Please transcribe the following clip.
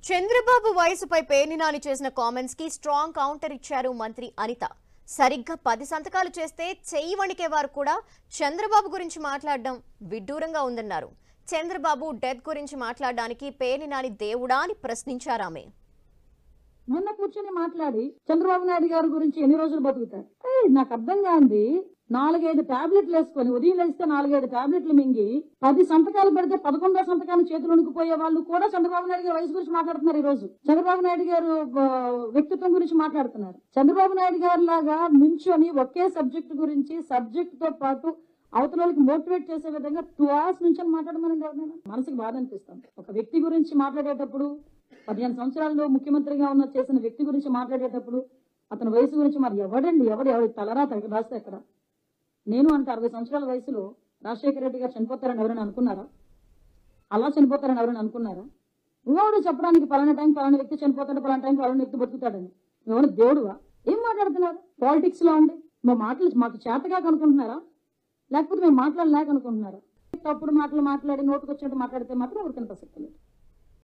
చంద్రబాబు వయసుపై పేర్నినాని చేసిన కామెంట్స్ కి strong counter ఇచ్చారు మంత్రి అనిత. సరిగ్గా 10 సంతకాలు చేస్తే చెయ్యి వణికేవారు కూడా చంద్రబాబు గురించి మాట్లాడడం విడ్డూరంగా ఉందన్నారు. చంద్రబాబు డెత్ గురించి మాట్లాడడానికి పేర్నినాని దేవుడా అని ప్రశ్నించారామె. నిన్న కూర్చొని మాట్లాడి చంద్రబాబు నాయుడు గారి గురించి ఎన్ని రోజులు బతుకుతారు? నాకు అర్థం కాంది. 4-5 టాబ్లెట్లు వేసుకొని ఉదయం లేస్తే 4-5 టాబ్లెట్లు మింగి 10 సంతకాలు పెడితే 11వ సంతకాన్ని చేతులు వణుకుపోయే వాళ్ళు కూడా చంద్రబాబు నాయుడు గారి వయసు గురించి మాట్లాడుతున్నారు. ఈ రోజు చంద్రబాబు నాయుడు గారు వ్యక్తిత్వం గురించి మాట్లాడుతున్నారు. చంద్రబాబు నాయుడు గారి లాగా నుంచొని ఒకే సబ్జెక్టు గురించి సబ్జెక్ట్ తో పాటు అవతల వాళ్ళకి మోటివేట్ చేసే విధంగా 2 hours నుంచి మాట్లాడమని ఎవరైనా మనసుకు బాధ అనిపిస్తాం. ఒక వ్యక్తి గురించి మాట్లాడేటప్పుడు 15 సంవత్సరాల్లో ముఖ్యమంత్రిగా ఉన్న చేసిన వ్యక్తి గురించి మాట్లాడేటప్పుడు అతని వయసు గురించి మరి ఎవరి తలరా రాస్తే ఎక్కడ? నేను అంటే 60 సంవత్సరాల వయసులో రాజశేఖర రెడ్డి గారు చనిపోతారని ఎవరైనా అనుకున్నారా? అలా చనిపోతారని ఎవరైనా అనుకున్నారా? ఎవరు చెప్పడానికి పలానా టైం పలానా వ్యక్తి చనిపోతాడు, పలానా టైం పలానా వ్యక్తి బతుకుతాడని? ఎవరు దేవుడువా? ఏం మాట్లాడుతున్నారు? పాలిటిక్స్ లో ఉండి మా మాటలు మాకు చేతగా కనుకుంటున్నారా, లేకపోతే మేము మాట్లాడలేక అనుకుంటున్నారా? తప్పుడు మాటలు మాట్లాడి నోటుకొచ్చినట్టు మాట్లాడితే మాత్రం ఎవరికైనా ప్రసక్తి లేదు.